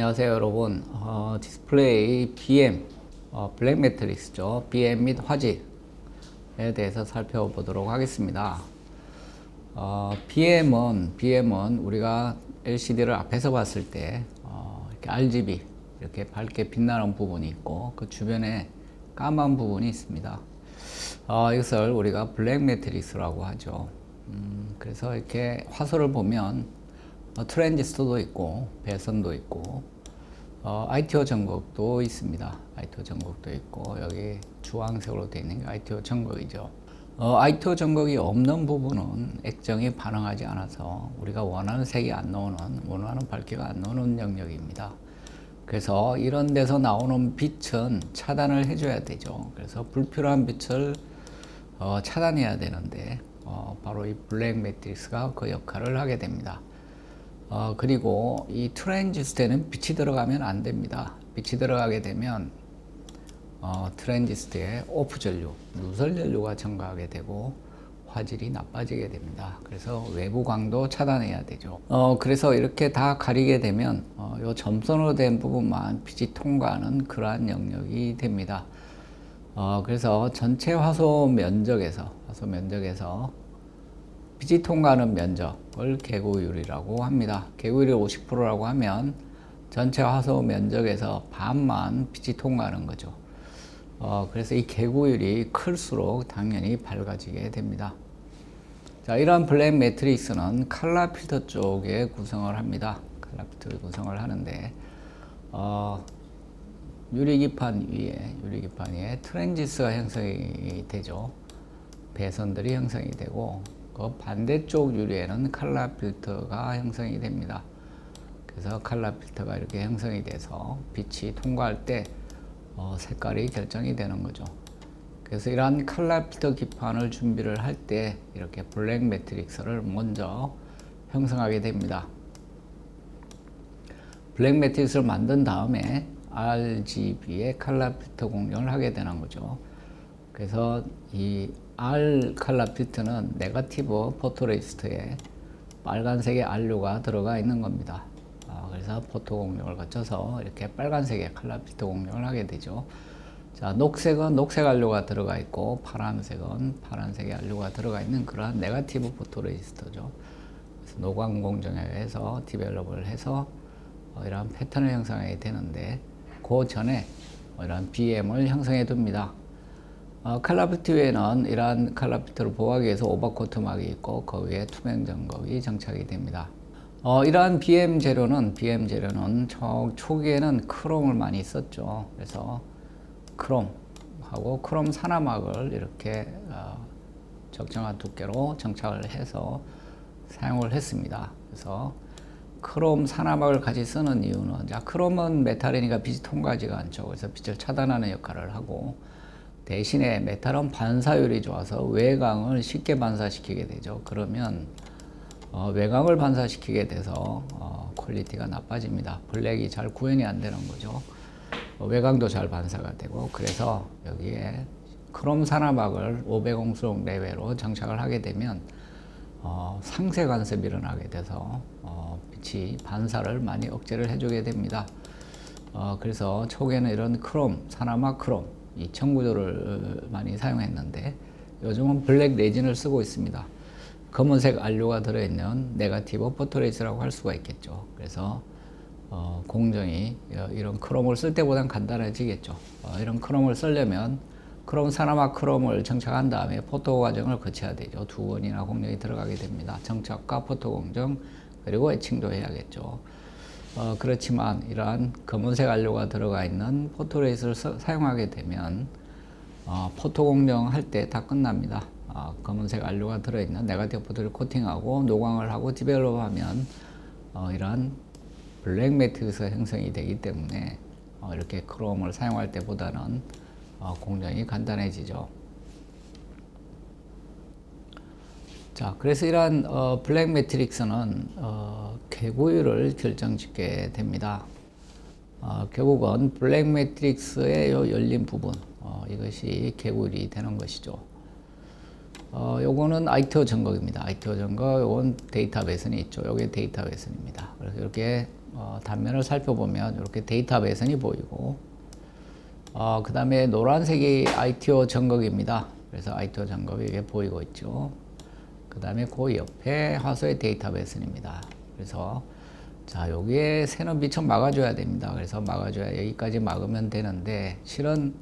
안녕하세요 여러분. 디스플레이 BM 블랙 매트릭스죠. BM 및 화질에 대해서 살펴보도록 하겠습니다. BM은 우리가 LCD를 앞에서 봤을 때 이렇게 RGB 이렇게 밝게 빛나는 부분이 있고 그 주변에 까만 부분이 있습니다. 이것을 우리가 블랙 매트릭스라고 하죠. 그래서 이렇게 화소를 보면 트랜지스터도 있고 배선도 있고 ITO 전극도 있습니다. ITO 전극도 있고 여기 주황색으로 되어 있는 게 ITO 전극이죠. ITO 전극이 없는 부분은 액정이 반응하지 않아서 우리가 원하는 색이 안 나오는, 원하는 밝기가 안 나오는 영역입니다. 그래서 이런 데서 나오는 빛은 차단을 해줘야 되죠. 그래서 불필요한 빛을 차단해야 되는데 바로 이 블랙 매트릭스가 그 역할을 하게 됩니다. 그리고 이 트랜지스터에는 빛이 들어가면 안 됩니다. 빛이 들어가게 되면 트랜지스터에 오프 전류, 누설 전류가 증가하게 되고 화질이 나빠지게 됩니다. 그래서 외부 광도 차단해야 되죠. 그래서 이렇게 다 가리게 되면 요 점선으로 된 부분만 빛이 통과하는 그러한 영역이 됩니다. 그래서 전체 화소 면적에서 빛이 통과하는 면적을 개구율이라고 합니다. 개구율이 50%라고 하면 전체 화소 면적에서 반만 빛이 통과하는 거죠. 그래서 이 개구율이 클수록 당연히 밝아지게 됩니다. 자, 이러한 블랙 매트릭스는 칼라 필터 쪽에 구성을 합니다. 칼라 필터 구성을 하는데 유리기판 위에 트랜지스터가 형성이 되죠. 배선들이 형성이 되고 그 반대쪽 유리에는 칼라 필터가 형성이 됩니다. 그래서 칼라 필터가 이렇게 형성이 돼서 빛이 통과할 때 색깔이 결정이 되는 거죠. 그래서 이러한 칼라 필터 기판을 준비를 할 때 이렇게 블랙 매트릭스를 먼저 형성하게 됩니다. 블랙 매트릭스를 만든 다음에 RGB의 칼라 필터 공정을 하게 되는 거죠. 그래서 이 R 칼라 필터는 네거티브 포토레지스트에 빨간색의 R류가 들어가 있는 겁니다. 그래서 포토 공정을 거쳐서 이렇게 빨간색의 칼라 필터 공정을 하게 되죠. 자, 녹색은 녹색 R류가 들어가 있고 파란색은 파란색의 R류가 들어가 있는 그러한 네거티브 포토레지스트죠. 그래서 노광 공정에 의해서 디벨롭을 해서 이러한 패턴을 형성하게 되는데 그 전에 이러한 BM을 형성해 둡니다. 칼라 필터 위에는 이러한 칼라 필터를 보호하기 위해서 오버코트 막이 있고 그 위에 투명 점검이 장착이 됩니다. 이러한 BM 재료는 초기에는 크롬을 많이 썼죠. 그래서 크롬하고 크롬 산화막을 이렇게 적정한 두께로 정착을 해서 사용을 했습니다. 그래서 크롬 산화막을 같이 쓰는 이유는 크롬은 메탈이니까 빛이 통과하지가 않죠. 그래서 빛을 차단하는 역할을 하고 대신에 메탈은 반사율이 좋아서 외광을 쉽게 반사시키게 되죠. 그러면 외광을 반사시키게 돼서 퀄리티가 나빠집니다. 블랙이 잘 구현이 안 되는 거죠. 외광도 잘 반사가 되고 그래서 여기에 크롬 산화막을 500옹스롱 내외로 장착을 하게 되면 상세 간섭이 일어나게 돼서 빛이 반사를 많이 억제를 해주게 됩니다. 그래서 초기에는 이런 크롬, 산화막 크롬 이 청구조를 많이 사용했는데 요즘은 블랙 레진을 쓰고 있습니다. 검은색 안료가 들어있는 네거티브 포토레이스라고 할 수가 있겠죠. 그래서 공정이 이런 크롬을 쓸 때보다는 간단해지겠죠. 이런 크롬을 쓰려면 크롬 산화막 크롬을 정착한 다음에 포토 과정을 거쳐야 되죠. 2번이나 공정이 들어가게 됩니다. 정착과 포토 공정 그리고 에칭도 해야겠죠. 그렇지만 이러한 검은색 안료가 들어가 있는 포토레이스를 사용하게 되면 포토 공정 할 때 다 끝납니다. 검은색 안료가 들어있는 네거티브 포토를 코팅하고 노광을 하고 디벨롭하면 이러한 블랙 매트릭스가 형성이 되기 때문에 이렇게 크롬을 사용할 때보다는 공정이 간단해지죠. 자, 그래서 이러한 블랙 매트릭스는 개구율을 결정짓게 됩니다. 결국은 블랙 매트릭스의 요 열린 부분 이것이 개구율이 되는 것이죠. 요거는 ITO 전극입니다. ITO 전극, 요건 데이터 배선이 있죠. 요게 데이터 배선입니다. 그래서 이렇게 단면을 살펴보면 이렇게 데이터 배선이 보이고, 그 다음에 노란색이 ITO 전극입니다. 그래서 ITO 전극이 이게 보이고 있죠. 그 다음에 그 옆에 화소의 데이터 배선입니다. 그래서 자, 여기에 새는 빛을 막아줘야 됩니다. 그래서 막아줘야 여기까지 막으면 되는데, 실은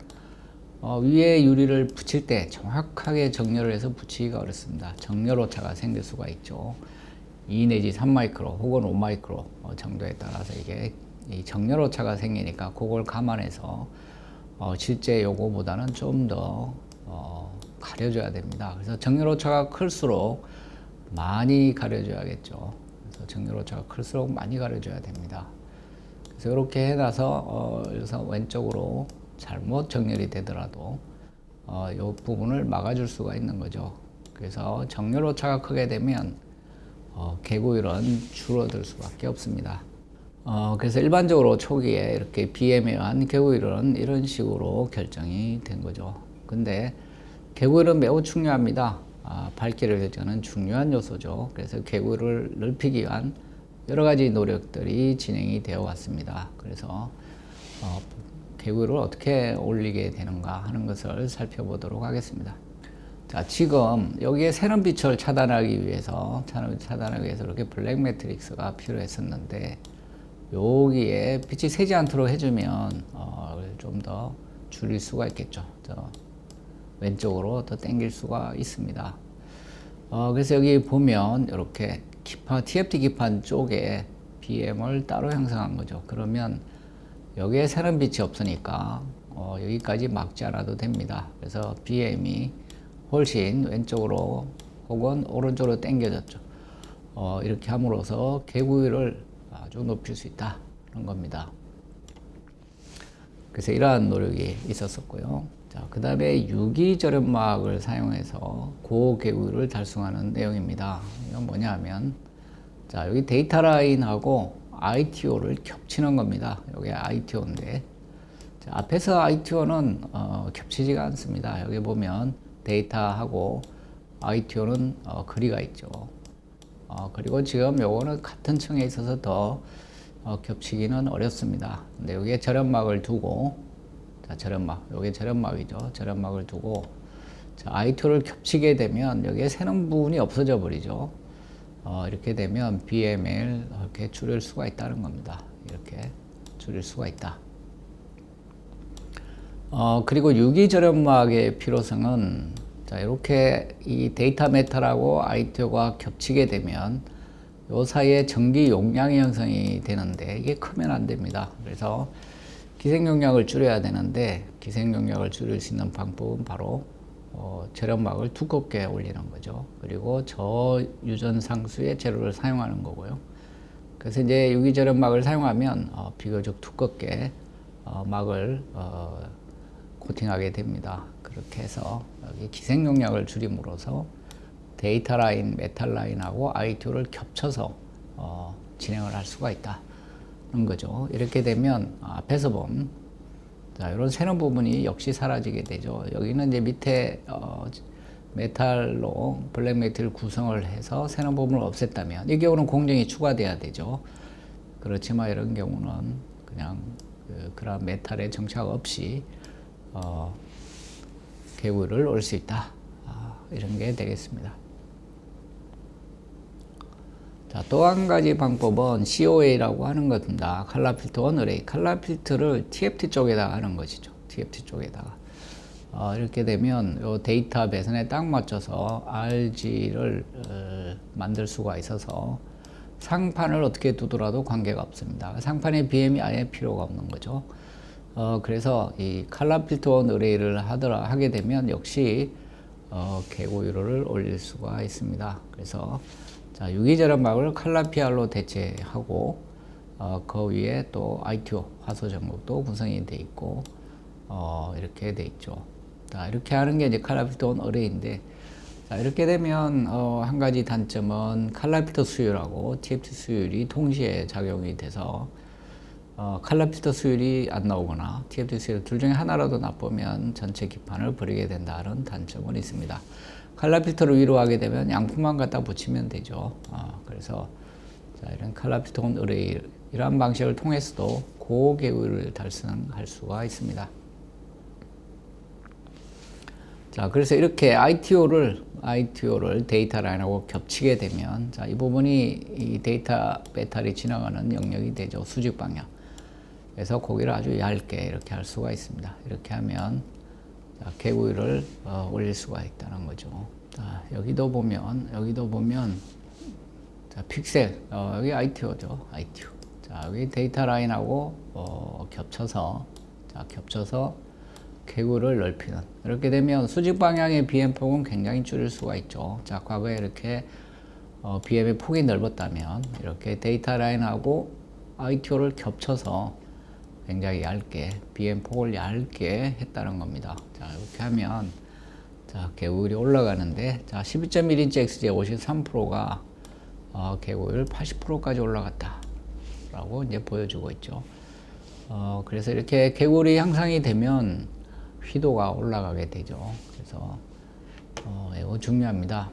위에 유리를 붙일 때 정확하게 정렬을 해서 붙이기가 어렵습니다. 정렬 오차가 생길 수가 있죠. 2 내지 3마이크로 혹은 5마이크로 정도에 따라서 이게 이 정렬 오차가 생기니까 그걸 감안해서 실제 요거보다는 좀 더 가려줘야 됩니다. 그래서 정렬 오차가 클수록 많이 가려줘야겠죠. 그래서 정렬 오차가 클수록 많이 가려줘야 됩니다. 그래서 이렇게 해놔서 여기서 왼쪽으로 잘못 정렬이 되더라도 이 부분을 막아줄 수가 있는 거죠. 그래서 정렬 오차가 크게 되면 개구일은 줄어들 수밖에 없습니다. 그래서 일반적으로 초기에 이렇게 BM에 의한 개구일은 이런 식으로 결정이 된 거죠. 근데 개구일은 매우 중요합니다. 밝기를 결정하는 중요한 요소죠. 그래서 개구일을 넓히기 위한 여러 가지 노력들이 진행이 되어 왔습니다. 그래서 개구일을 어떻게 올리게 되는가 하는 것을 살펴보도록 하겠습니다. 자, 지금 여기에 새는 빛을 차단하기 위해서 이렇게 블랙 매트릭스가 필요했었는데, 여기에 빛이 새지 않도록 해주면 좀 더 줄일 수가 있겠죠. 왼쪽으로 더 당길 수가 있습니다. 그래서 여기 보면 이렇게 TFT 기판 쪽에 BM을 따로 형성한 거죠. 그러면 여기에 새는 빛이 없으니까 여기까지 막지 않아도 됩니다. 그래서 BM이 훨씬 왼쪽으로 혹은 오른쪽으로 당겨졌죠. 이렇게 함으로써 개구일을 아주 높일 수 있다는 겁니다. 그래서 이러한 노력이 있었었고요. 자, 그 다음에 유기절연막을 사용해서 고개구일을 달성하는 내용입니다. 이건 뭐냐 하면, 자, 여기 데이터 라인하고 ITO를 겹치는 겁니다. 여기 ITO인데, 자, 앞에서 ITO는 겹치지가 않습니다. 여기 보면 데이터하고 ITO는 거리가 있죠. 그리고 지금 요거는 같은 층에 있어서 더 겹치기는 어렵습니다. 근데 여기에 절연막을 두고, 자, 절연막, 여기 절연막이죠. 절연막을 두고, 자, ITO를 겹치게 되면 여기에 새는 부분이 없어져 버리죠. 이렇게 되면 BM을 이렇게 줄일 수가 있다는 겁니다. 이렇게 줄일 수가 있다. 그리고 유기절연막의 필요성은, 자, 이렇게 이 데이터 메탈하고 ITO가 겹치게 되면 요 사이에 전기 용량이 형성이 되는데, 이게 크면 안 됩니다. 그래서 기생 용량을 줄여야 되는데, 기생 용량을 줄일 수 있는 방법은 바로 절연막을 두껍게 올리는 거죠. 그리고 저유전 상수의 재료를 사용하는 거고요. 그래서 이제 유기절연막을 사용하면 비교적 두껍게 막을 코팅하게 됩니다. 그렇게 해서 여기 기생 용량을 줄임으로써 데이터 라인, 메탈 라인하고 ITO를 겹쳐서 진행을 할 수가 있다는 거죠. 이렇게 되면 앞에서 본, 자, 이런 새는 부분이 역시 사라지게 되죠. 여기는 이제 밑에 메탈로 블랙 매트를 구성을 해서 새는 부분을 없앴다면, 이 경우는 공정이 추가돼야 되죠. 그렇지만 이런 경우는 그냥 그런 메탈의 정착 없이 개구일을 올 수 있다. 이런 게 되겠습니다. 자, 또 한 가지 방법은 COA라고 하는 겁니다. 칼라 필터 온 어레이. 칼라 필터를 TFT 쪽에다가 하는 것이죠. TFT 쪽에다가. 이렇게 되면 요 데이터 배선에 딱 맞춰서 RG를 만들 수가 있어서 상판을 어떻게 두더라도 관계가 없습니다. 상판에 BM이 아예 필요가 없는 거죠. 그래서 이 칼라 필터 온 어레이를 하게 되면 역시 개구일을 올릴 수가 있습니다. 그래서 자, 유기절연막을 칼라피알로 대체하고 그 위에 또 ITO 화소 전극도 구성이 돼 있고 이렇게 돼 있죠. 자, 이렇게 하는 게 이제 칼라 필터 온 어레이인데, 자, 이렇게 되면 한 가지 단점은 칼라 필터 수율하고 TFT 수율이 동시에 작용이 돼서 칼라 필터 수율이 안 나오거나 TFT 수율 둘 중에 하나라도 나쁘면 전체 기판을 버리게 된다는 단점은 있습니다. 칼라 필터를 위로 하게 되면 양품만 갖다 붙이면 되죠. 그래서 자, 이런 칼라피톤 의뢰 이러한 방식을 통해서도 고개구리를 달성할 수가 있습니다. 자, 그래서 이렇게 ITO를 데이터 라인하고 겹치게 되면, 자, 이 부분이 이 데이터 배탈이 지나가는 영역이 되죠. 수직 방향. 그래서 고기를 아주 얇게 이렇게 할 수가 있습니다. 이렇게 하면, 자, 개구리를 올릴 수가 있다는 거죠. 자, 여기도 보면, 자, 픽셀, 여기 ITO죠. ITO. 자, 여기 데이터 라인하고 겹쳐서 개구를 넓히는, 이렇게 되면 수직 방향의 BM 폭은 굉장히 줄일 수가 있죠. 자, 과거에 이렇게 BM의 폭이 넓었다면 이렇게 데이터 라인하고 ITO를 겹쳐서 굉장히 얇게 BM 폭을 얇게 했다는 겁니다. 자, 이렇게 하면, 자, 개구리 올라가는데, 자, 12.1인치 XG 53%가 개구리를 80%까지 올라갔다 라고 이제 보여주고 있죠. 그래서 이렇게 개구리 향상이 되면 휘도가 올라가게 되죠. 그래서 이거 중요합니다.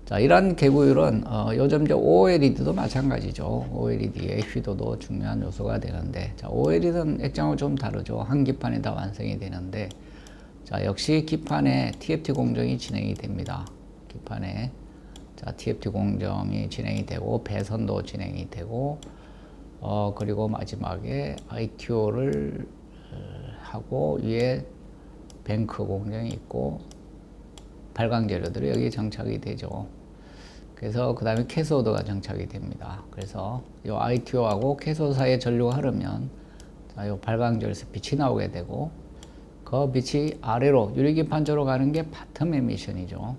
자, 이러한 개구율은 요즘 이제 OLED도 마찬가지죠. OLED의 휘도도 중요한 요소가 되는데, 자, OLED는 액정하고 좀 다르죠. 한 기판에 다 완성이 되는데, 자, 역시 기판에 TFT 공정이 진행이 됩니다. 기판에, 자, TFT 공정이 진행이 되고 배선도 진행이 되고, 그리고 마지막에 ITO를 하고 위에 뱅크 공정이 있고 발광 재료들이 여기에 장착이 되죠. 그래서 그 다음에 캐소드가 장착이 됩니다. 그래서 이 ITO하고 캐소드 사이에 전류가 흐르면, 자, 이 발광 재료에서 빛이 나오게 되고, 그 빛이 아래로 유리기판 쪽으로 가는 게 바텀 에미션이죠.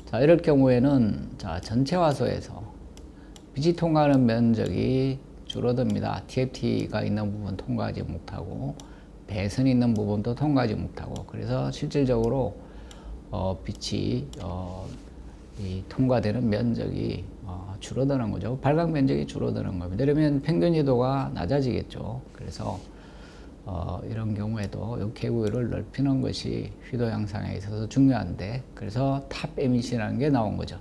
자, 이럴 경우에는, 자, 전체 화소에서 빛이 통과하는 면적이 줄어듭니다. TFT가 있는 부분 통과하지 못하고 배선이 있는 부분도 통과하지 못하고, 그래서 실질적으로 빛이 이 통과되는 면적이 줄어드는 거죠. 발광 면적이 줄어드는 겁니다. 이러면 평균 휘도가 낮아지겠죠. 그래서 이런 경우에도 이 개구리를 넓히는 것이 휘도 향상에 있어서 중요한데, 그래서 탑 에미션이라는 게 나온 거죠.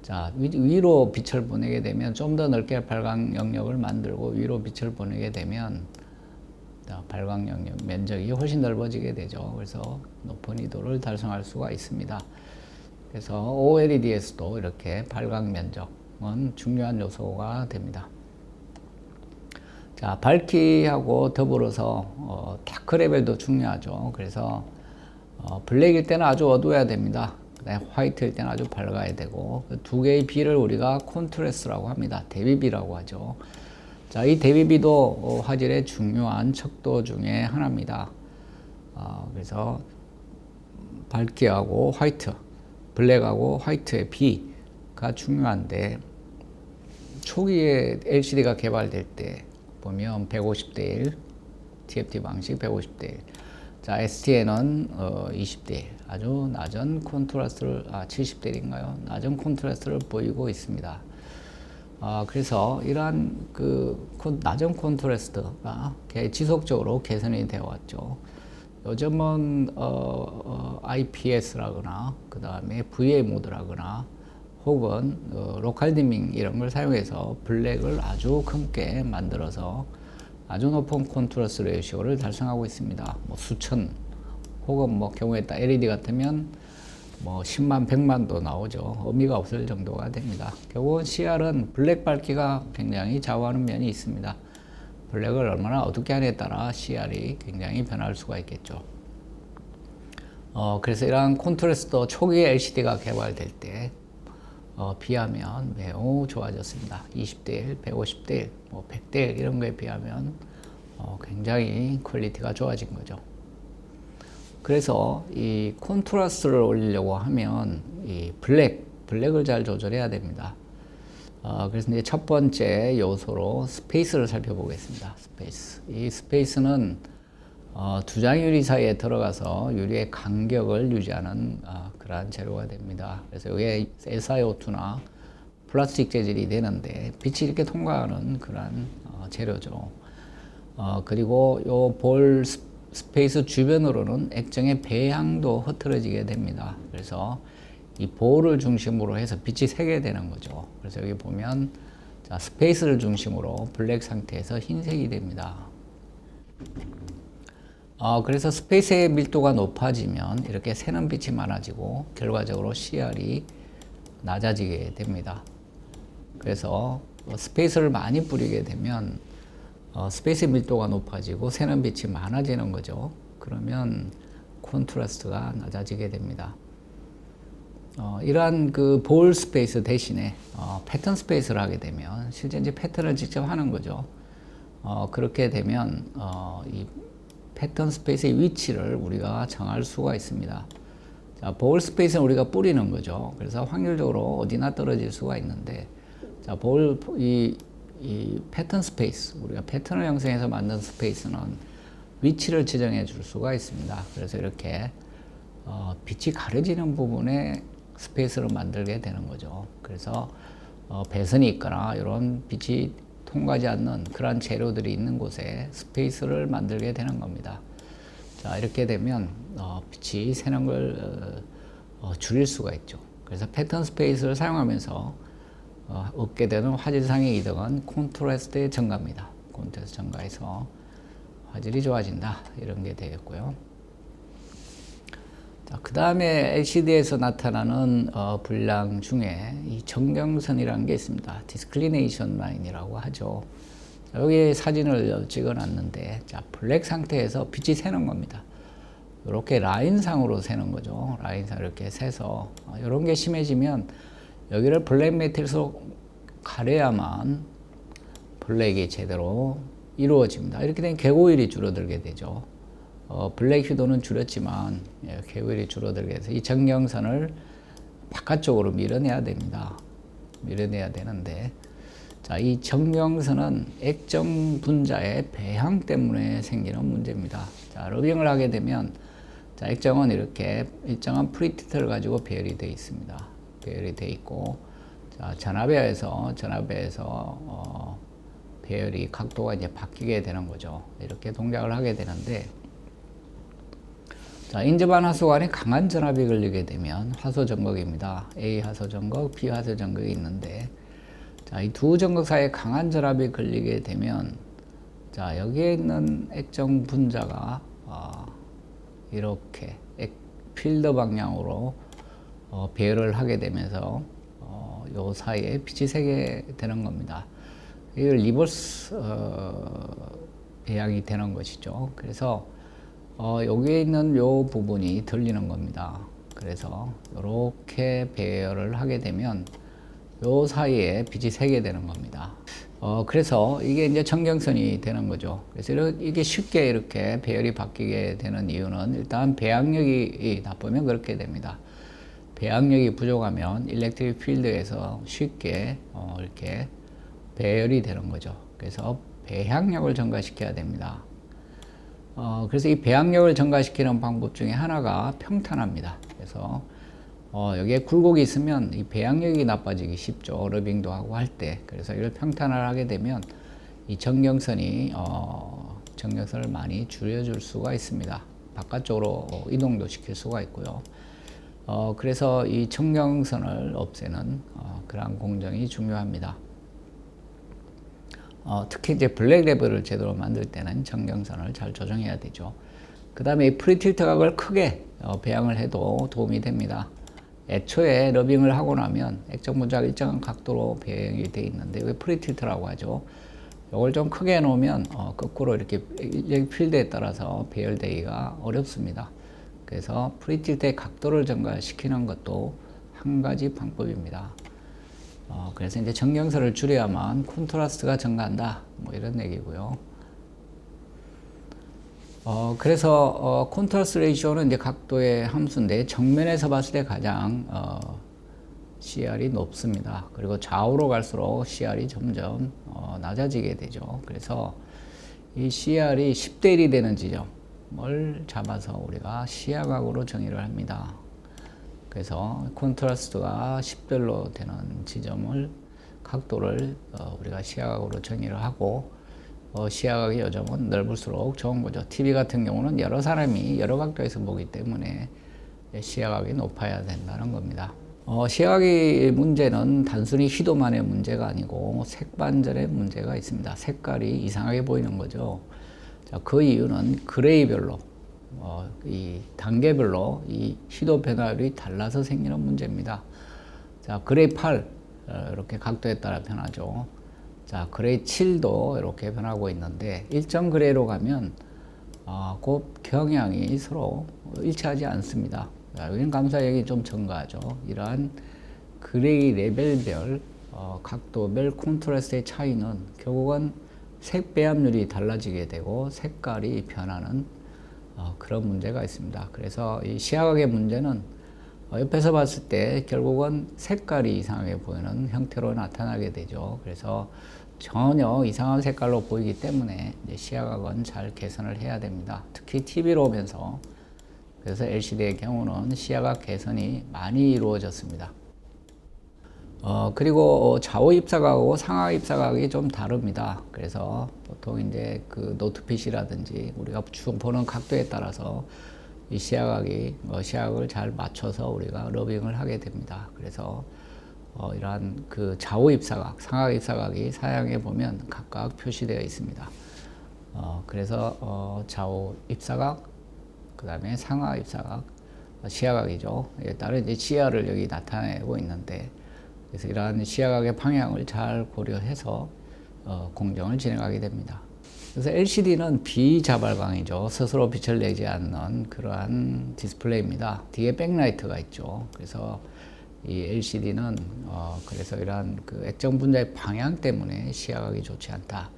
자, 위로 빛을 보내게 되면 좀 더 넓게 발광 영역을 만들고 위로 빛을 보내게 되면, 자, 발광 영역 면적이 훨씬 넓어지게 되죠. 그래서 높은 휘도를 달성할 수가 있습니다. 그래서 OLED에서도 이렇게 발광 면적은 중요한 요소가 됩니다. 자, 밝기하고 더불어서 다크 레벨도 중요하죠. 그래서 블랙일 때는 아주 어두워야 됩니다. 화이트일 때는 아주 밝아야 되고, 두 개의 비를 우리가 콘트라스트라고 합니다. 대비비라고 하죠. 자, 이 대비비도 화질의 중요한 척도 중에 하나입니다. 그래서 밝기하고 화이트, 블랙하고 화이트의 비가 중요한데, 초기에 LCD가 개발될 때 보면 150대 1, TFT 방식 150대 1. 자, ST에는 20대 1. 아주 낮은 콘트라스트를, 70대 1인가요? 낮은 콘트라스트를 보이고 있습니다. 그래서 이러한 낮은 콘트라스트가 지속적으로 개선이 되어 왔죠. 요즘은 IPS라거나 그 다음에 VA 모드라거나 혹은 로컬 디밍 이런 걸 사용해서 블랙을 아주 크게 만들어서 아주 높은 콘트라스트 레이시오를 달성하고 있습니다. 뭐 수천 혹은 뭐 경우에 따라 LED 같으면 뭐 10만, 100만도 나오죠. 의미가 없을 정도가 됩니다. 결국은 CR은 블랙 밝기가 굉장히 좌우하는 면이 있습니다. 블랙을 얼마나 어둡게 하느냐에 따라 CR이 굉장히 변할 수가 있겠죠. 그래서 이러한 콘트라스트 초기에 LCD가 개발될 때 비하면 매우 좋아졌습니다. 20대 1, 150대 1, 뭐 100대 1 이런 거에 비하면 굉장히 퀄리티가 좋아진 거죠. 그래서 이 콘트라스트를 올리려고 하면 이 블랙을 잘 조절해야 됩니다. 그래서 이제 첫 번째 요소로 스페이스를 살펴보겠습니다. 스페이스. 이 스페이스는 두 장 유리 사이에 들어가서 유리의 간격을 유지하는 그러한 재료가 됩니다. 그래서 이게 SiO2나 플라스틱 재질이 되는데 빛이 이렇게 통과하는 그러한 재료죠. 그리고 요 볼 스페이스 주변으로는 액정의 배양도 흐트러지게 됩니다. 그래서 이 볼을 중심으로 해서 빛이 새게 되는 거죠. 그래서 여기 보면 자, 스페이스를 중심으로 블랙 상태에서 흰색이 됩니다. 그래서 스페이스의 밀도가 높아지면 이렇게 새는 빛이 많아지고 결과적으로 CR이 낮아지게 됩니다. 그래서 스페이스를 많이 뿌리게 되면 스페이스 밀도가 높아지고 새는 빛이 많아지는 거죠. 그러면 콘트라스트가 낮아지게 됩니다. 이러한 그 볼 스페이스 대신에 패턴 스페이스를 하게 되면 실제 이제 패턴을 직접 하는 거죠. 그렇게 되면 이 패턴 스페이스의 위치를 우리가 정할 수가 있습니다. 자, 볼 스페이스는 우리가 뿌리는 거죠. 그래서 확률적으로 어디나 떨어질 수가 있는데, 자, 이 패턴 스페이스, 우리가 패턴을 형성해서 만든 스페이스는 위치를 지정해 줄 수가 있습니다. 그래서 이렇게 빛이 가려지는 부분에 스페이스를 만들게 되는 거죠. 그래서 배선이 있거나 이런 빛이 통과하지 않는 그런 재료들이 있는 곳에 스페이스를 만들게 되는 겁니다. 자, 이렇게 되면 빛이 새는 걸 줄일 수가 있죠. 그래서 패턴 스페이스를 사용하면서 얻게 되는 화질상의 이득은 콘트라스트의 증가입니다. 콘트라스트 증가해서 화질이 좋아진다, 이런 게 되겠고요. 자, 그 다음에 LCD에서 나타나는 불량 중에 이 정경선이라는 게 있습니다. 디스클리네이션 라인이라고 하죠. 자, 여기 사진을 찍어 놨는데, 자, 블랙 상태에서 빛이 새는 겁니다. 이렇게 라인상으로 새는 거죠. 라인상 이렇게 새서 이런 게 심해지면 여기를 블랙 매트릭스로 가려야만 블랙이 제대로 이루어집니다. 이렇게 되면 궤고일이 줄어들게 되죠. 블랙 휴도는 줄였지만 궤고일이 줄어들게 해서 이 정경선을 바깥쪽으로 밀어내야 됩니다. 밀어내야 되는데, 자, 이 정경선은 액정 분자의 배향 때문에 생기는 문제입니다. 자, 러빙을 하게 되면, 자, 액정은 이렇게 일정한 프리티트를 가지고 배열이 되어 있습니다. 배열이 되어 있고, 자, 전압에서 배열이 각도가 이제 바뀌게 되는 거죠. 이렇게 동작을 하게 되는데, 자, 인접한 화소 간에 강한 전압이 걸리게 되면 화소 전극입니다. A 화소 전극, B 화소 전극이 있는데, 자, 이 두 전극 사이에 강한 전압이 걸리게 되면, 자, 여기에 있는 액정 분자가 이렇게 필드 방향으로 배열을 하게 되면서 요 사이에 빛이 새게 되는 겁니다. 이걸 리버스 배양이 되는 것이죠. 그래서 여기에 있는 요 부분이 들리는 겁니다. 그래서 이렇게 배열을 하게 되면 요 사이에 빛이 새게 되는 겁니다. 그래서 이게 이제 정경선이 되는 거죠. 그래서 이게 쉽게 이렇게 배열이 바뀌게 되는 이유는 일단 배양력이 나쁘면 그렇게 됩니다. 배양력이 부족하면 일렉트릭 필드에서 쉽게 이렇게 배열이 되는 거죠. 그래서 배향력을 증가시켜야 됩니다. 그래서 이 배양력을 증가시키는 방법 중에 하나가 평탄화입니다. 그래서 여기에 굴곡이 있으면 이 배양력이 나빠지기 쉽죠. 러빙도 하고 할 때. 그래서 이걸 평탄화를 하게 되면 이 정경선을 많이 줄여줄 수가 있습니다. 바깥쪽으로 이동도 시킬 수가 있고요. 그래서 이 정경선을 없애는 그러한 공정이 중요합니다. 특히 이제 블랙 레벨을 제대로 만들 때는 정경선을 잘 조정해야 되죠. 그 다음에 이 프리틸트 각을 크게 배양을 해도 도움이 됩니다. 애초에 러빙을 하고 나면 액정 분자가 일정한 각도로 배양이 되어 있는데 이게 프리틸트라고 하죠. 이걸 좀 크게 해놓으면 거꾸로 이렇게 필드에 따라서 배열되기가 어렵습니다. 그래서 프리틸트의 각도를 증가시키는 것도 한 가지 방법입니다. 그래서 이제 정경선을 줄여야만 콘트라스트가 증가한다, 뭐 이런 얘기고요. 그래서 콘트라스트 레이쇼는 이제 각도의 함수인데 정면에서 봤을 때 가장 CR이 높습니다. 그리고 좌우로 갈수록 CR이 점점 낮아지게 되죠. 그래서 이 CR이 10대 1이 되는 지점을 잡아서 우리가 시야각으로 정의를 합니다. 그래서 콘트라스트가 10별로 되는 지점을 각도를 우리가 시야각으로 정의를 하고 시야각의 요점은 넓을수록 좋은 거죠. TV 같은 경우는 여러 사람이 여러 각도에서 보기 때문에 시야각이 높아야 된다는 겁니다. 시각의 문제는 단순히 희도만의 문제가 아니고 색반전의 문제가 있습니다. 색깔이 이상하게 보이는 거죠. 자, 그 이유는 그레이별로, 이 단계별로 이 희도 변화율이 달라서 생기는 문제입니다. 자, 그레이 8, 이렇게 각도에 따라 변하죠. 자, 그레이 7도 이렇게 변하고 있는데, 일정 그레이로 가면, 그 경향이 서로 일치하지 않습니다. 여기는 감사역이 좀 증가하죠. 이러한 그레이 레벨별, 각도별 콘트라스트의 차이는 결국은 색 배합률이 달라지게 되고 색깔이 변하는 그런 문제가 있습니다. 그래서 이 시야각의 문제는 옆에서 봤을 때 결국은 색깔이 이상하게 보이는 형태로 나타나게 되죠. 그래서 전혀 이상한 색깔로 보이기 때문에 이제 시야각은 잘 개선을 해야 됩니다. 특히 TV로 오면서 그래서 LCD의 경우는 시야각 개선이 많이 이루어졌습니다. 그리고 좌우 입사각하고 상하 입사각이 좀 다릅니다. 그래서 보통 이제 그 노트핏이라든지 우리가 쭉 보는 각도에 따라서 이 시야각이 시야각을 잘 맞춰서 우리가 러빙을 하게 됩니다. 그래서 이러한 그 좌우 입사각, 상하 입사각이 사양에 보면 각각 표시되어 있습니다. 그래서 좌우 입사각, 그 다음에 상하 입사각, 시야각이죠. 따른 이제 시야를 여기 나타내고 있는데, 그래서 이러한 시야각의 방향을 잘 고려해서 공정을 진행하게 됩니다. 그래서 LCD는 비자발광이죠. 스스로 빛을 내지 않는 그러한 디스플레이입니다. 뒤에 백라이트가 있죠. 그래서 이 LCD는 그래서 이러한 그 액정 분자의 방향 때문에 시야각이 좋지 않다.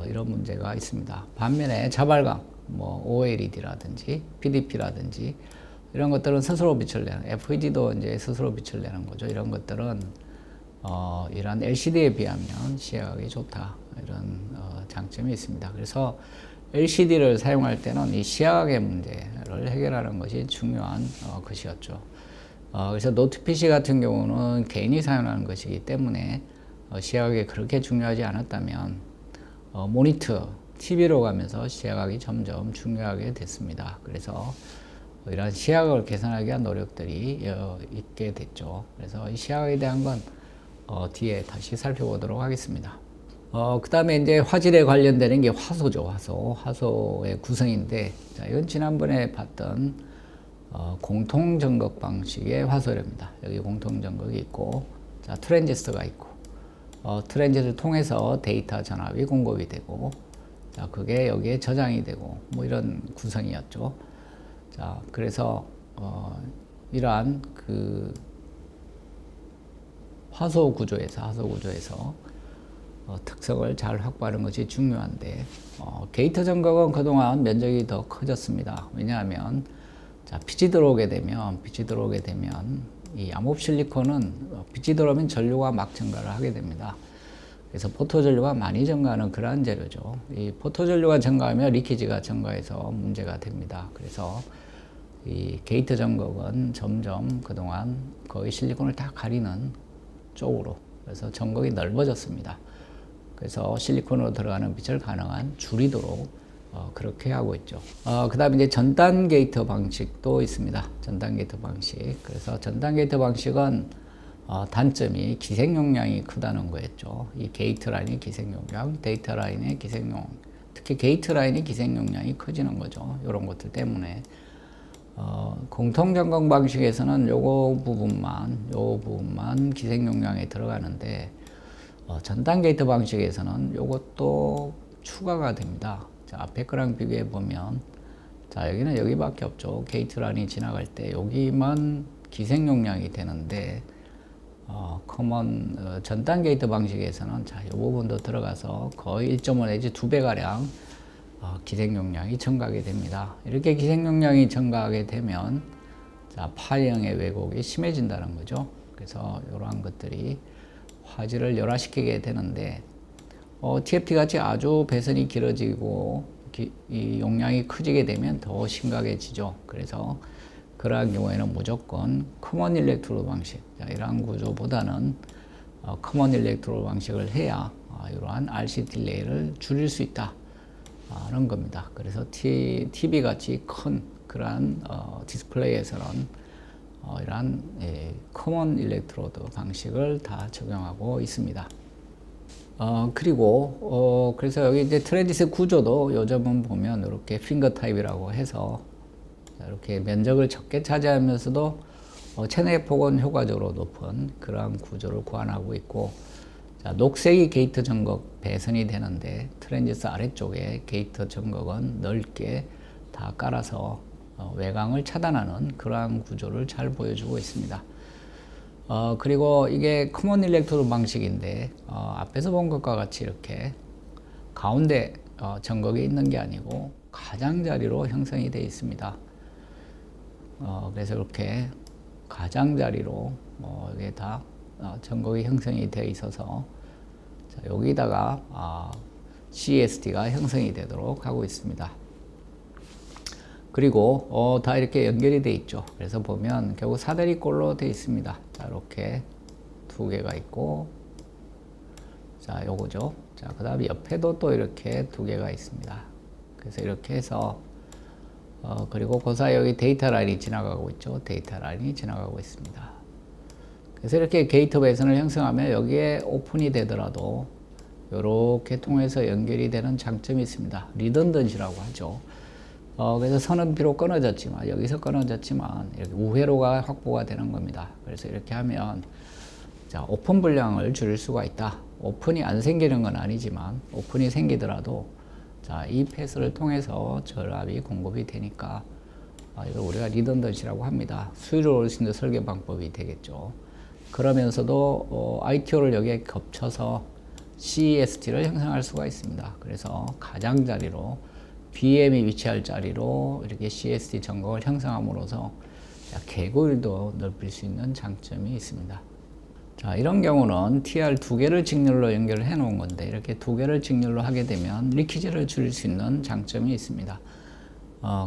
이런 문제가 있습니다. 반면에 자발광, 뭐 OLED라든지 PDP라든지 이런 것들은 스스로 빛을 내는, FED도 이제 스스로 빛을 내는 거죠. 이런 것들은 이런 LCD에 비하면 시야각이 좋다. 이런 장점이 있습니다. 그래서 LCD를 사용할 때는 이 시야각의 문제를 해결하는 것이 중요한 것이었죠. 그래서 노트 PC 같은 경우는 개인이 사용하는 것이기 때문에 시야각이 그렇게 중요하지 않았다면 모니터, TV로 가면서 시야각이 점점 중요하게 됐습니다. 그래서 이러한 시야각을 개선하기 위한 노력들이 있게 됐죠. 그래서 이 시야각에 대한 건 뒤에 다시 살펴보도록 하겠습니다. 그 다음에 이제 화질에 관련되는 게 화소죠. 화소의 구성인데, 자, 이건 지난번에 봤던 공통전극 방식의 화소입니다. 여기 공통전극이 있고, 자, 트랜지스터가 있고, 트랜지스터를 통해서 데이터 전압이 공급이 되고, 자, 그게 여기에 저장이 되고, 뭐 이런 구성이었죠. 자, 그래서 이러한 그 화소 구조에서 특성을 잘 확보하는 것이 중요한데, 게이트 전극은 그동안 면적이 더 커졌습니다. 왜냐하면 자, 빛이 들어오게 되면 이 암호 실리콘은 빛이 들어오면 전류가 막 증가를 하게 됩니다. 그래서 포토 전류가 많이 증가하는 그러한 재료죠. 이 포토 전류가 증가하면 리키지가 증가해서 문제가 됩니다. 그래서 이 게이트 전극은 점점 그동안 거의 실리콘을 다 가리는 쪽으로, 그래서 전극이 넓어졌습니다. 그래서 실리콘으로 들어가는 빛을 가능한 줄이도록 그렇게 하고 있죠. 그 다음에 이제 전단 게이트 방식도 있습니다. 전단 게이트 방식. 그래서 전단 게이트 방식은 단점이 기생 용량이 크다는 거였죠. 이 게이트 라인의 기생 용량, 데이터 라인의 기생 용량, 특히 게이트 라인의 기생 용량이 커지는 거죠. 이런 것들 때문에. 공통 전극 방식에서는 요 부분만 기생 용량에 들어가는데, 전단 게이트 방식에서는 요것도 추가가 됩니다. 자, 앞에 거랑 비교해 보면, 자, 여기는 여기밖에 없죠. 게이트 라인이 지나갈 때 여기만 기생 용량이 되는데, 전단 게이트 방식에서는 자, 이 부분도 들어가서 거의 1.5 내지 2배 가량 기생 용량이 증가하게 됩니다. 이렇게 기생 용량이 증가하게 되면 자, 파형의 왜곡이 심해진다는 거죠. 그래서 이러한 것들이 화질을 열화시키게 되는데, TFT 같이 아주 배선이 길어지고 이 용량이 커지게 되면 더 심각해지죠. 그래서 그러한 경우에는 무조건 커먼 일렉트로드 방식, 이러한 구조보다는 커먼 일렉트로드 방식을 해야 이러한 RC 딜레이를 줄일 수 있다는 겁니다. 그래서 TV 같이 큰 그러한 디스플레이에서는 이러한 커먼 일렉트로드 방식을 다 적용하고 있습니다. 그리고 그래서 여기 이제 트랜지스터 구조도 요즘은 보면 이렇게 핑거 타입이라고 해서 이렇게 면적을 적게 차지하면서도 체내 폭은 효과적으로 높은 그러한 구조를 구현하고 있고, 자, 녹색이 게이트 전극 배선이 되는데 트랜지스터 아래쪽에 게이트 전극은 넓게 다 깔아서 외광을 차단하는 그러한 구조를 잘 보여주고 있습니다. 그리고 이게 커먼 일렉트로드 방식인데 앞에서 본 것과 같이 이렇게 가운데 전극이 있는 게 아니고 가장자리로 형성이 되어 있습니다. 그래서 이렇게 가장자리로 이게 다 전극이 형성이 되어 있어서, 자, 여기다가 CST가 형성이 되도록 하고 있습니다. 그리고 다 이렇게 연결이 되어 있죠. 그래서 보면 결국 사다리꼴로 되어 있습니다. 자, 이렇게 두 개가 있고, 자, 요거죠. 자, 그 다음에 옆에도 또 이렇게 두 개가 있습니다. 그래서 이렇게 해서 그리고 그 사이 여기 데이터 라인이 지나가고 있죠. 데이터 라인이 지나가고 있습니다. 그래서 이렇게 게이트 배선을 형성하면 여기에 오픈이 되더라도 이렇게 통해서 연결이 되는 장점이 있습니다. 리던던시라고 하죠. 그래서 선은 비록 끊어졌지만, 여기서 끊어졌지만 이렇게 우회로가 확보가 되는 겁니다. 그래서 이렇게 하면, 자, 오픈 분량을 줄일 수가 있다. 오픈이 안 생기는 건 아니지만 오픈이 생기더라도, 자, 이 패스를 통해서 전압이 공급이 되니까 이걸 우리가 리던던시라고 합니다. 수위를 올릴 수 있는 설계 방법이 되겠죠. 그러면서도 ITO를 여기에 겹쳐서 CEST를 형성할 수가 있습니다. 그래서 가장자리로 BM이 위치할 자리로 이렇게 CST 전극을 형성함으로써 개구일도 넓힐 수 있는 장점이 있습니다. 자, 이런 경우는 TR 두 개를 직렬로 연결을 해 놓은 건데, 이렇게 두 개를 직렬로 하게 되면 리키지를 줄일 수 있는 장점이 있습니다.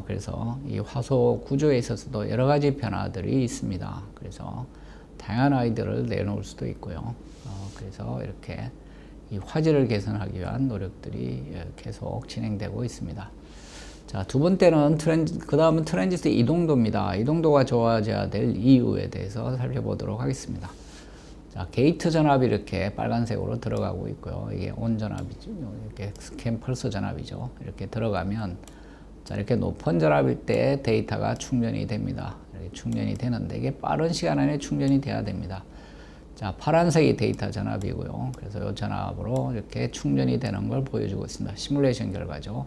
그래서 이 화소 구조에 있어서도 여러 가지 변화들이 있습니다. 그래서 다양한 아이디어를 내놓을 수도 있고요. 그래서 이렇게 이 화질을 개선하기 위한 노력들이 계속 진행되고 있습니다. 자, 두 번째는 그 다음은 트랜지스터 이동도입니다. 이동도가 좋아져야 될 이유에 대해서 살펴보도록 하겠습니다. 자, 게이트 전압이 이렇게 빨간색으로 들어가고 있고요. 이게 온 전압이죠. 이렇게 스캔 펄스 전압이죠. 이렇게 들어가면, 자, 이렇게 높은 전압일 때 데이터가 충전이 됩니다. 이렇게 충전이 되는데 이게 빠른 시간 안에 충전이 돼야 됩니다. 자, 파란색이 데이터 전압이고요. 그래서 이 전압으로 이렇게 충전이 되는 걸 보여주고 있습니다. 시뮬레이션 결과죠.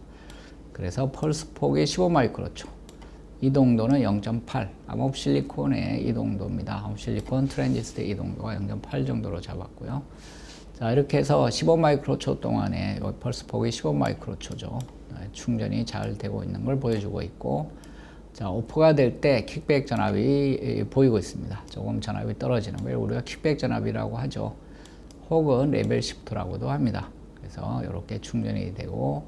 그래서 펄스 폭이 15마이크로초, 이동도는 0.8, 암호실리콘의 이동도입니다. 암호실리콘 트랜지스터 이동도가 0.8 정도로 잡았고요. 자, 이렇게 해서 15마이크로초 동안에 펄스 폭이 15마이크로초죠. 충전이 잘 되고 있는 걸 보여주고 있고, 자, 오프가 될 때 킥백 전압이 보이고 있습니다. 조금 전압이 떨어지는 걸 우리가 킥백 전압이라고 하죠. 혹은 레벨 시프트라고도 합니다. 그래서 이렇게 충전이 되고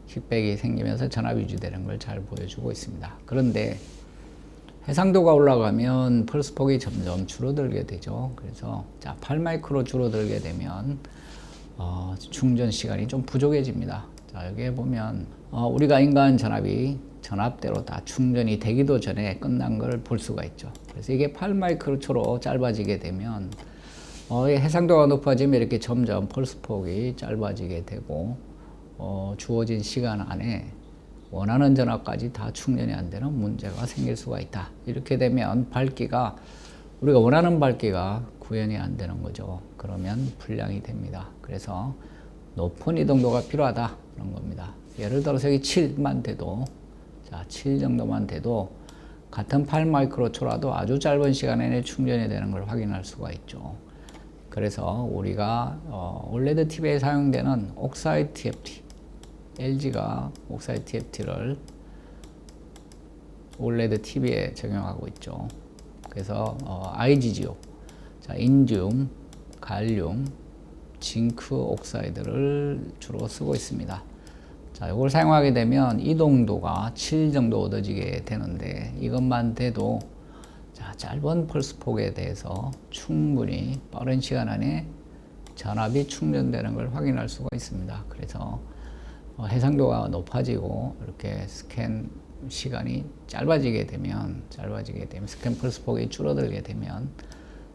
킥백이 생기면서 전압이 유지되는 걸 잘 보여주고 있습니다. 그런데 해상도가 올라가면 펄스 폭이 점점 줄어들게 되죠. 그래서 자, 8마이크로 줄어들게 되면 충전 시간이 좀 부족해집니다. 자, 여기에 보면 우리가 인간 전압이 전압대로 다 충전이 되기도 전에 끝난 걸 볼 수가 있죠. 그래서 이게 8마이크로초로 짧아지게 되면 해상도가 높아지면 이렇게 점점 펄스 폭이 짧아지게 되고 주어진 시간 안에 원하는 전압까지 다 충전이 안 되는 문제가 생길 수가 있다. 이렇게 되면 밝기가, 우리가 원하는 밝기가 구현이 안 되는 거죠. 그러면 불량이 됩니다. 그래서 높은 이동도가 필요하다 그런 겁니다. 예를 들어서 여기 7만 돼도, 자, 7 정도만 돼도 같은 8마이크로초라도 아주 짧은 시간 내에 충전이 되는 걸 확인할 수가 있죠. 그래서 우리가 올레드 TV에 사용되는 옥사이드 TFT, LG가 옥사이드 TFT를 올레드 TV에 적용하고 있죠. 그래서 IGGO, 자, 인듐, 갈륨, 징크 옥사이드를 주로 쓰고 있습니다. 자, 이걸 사용하게 되면 이동도가 7 정도 얻어지게 되는데, 이것만 돼도 자, 짧은 펄스 폭에 대해서 충분히 빠른 시간 안에 전압이 충전되는 걸 확인할 수가 있습니다. 그래서 해상도가 높아지고 이렇게 스캔 시간이 짧아지게 되면 스캔 플러스 폭이 줄어들게 되면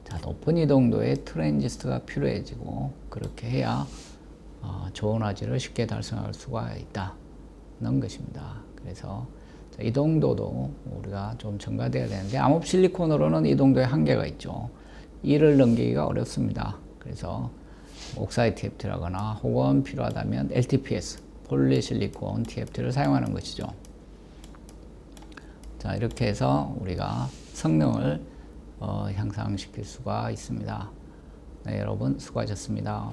자, 높은 이동도의 트랜지스터가 필요해지고 그렇게 해야 좋은 화질을 쉽게 달성할 수가 있다는 것입니다. 그래서 자, 이동도도 우리가 좀 증가돼야 되는데 암흑 실리콘으로는 이동도에 한계가 있죠. 이를 넘기기가 어렵습니다. 그래서 옥사이드 TFT라거나 혹은 필요하다면 LTPS 폴리실리콘 TFT를 사용하는 것이죠. 자, 이렇게 해서 우리가 성능을 향상시킬 수가 있습니다. 네, 여러분 수고하셨습니다.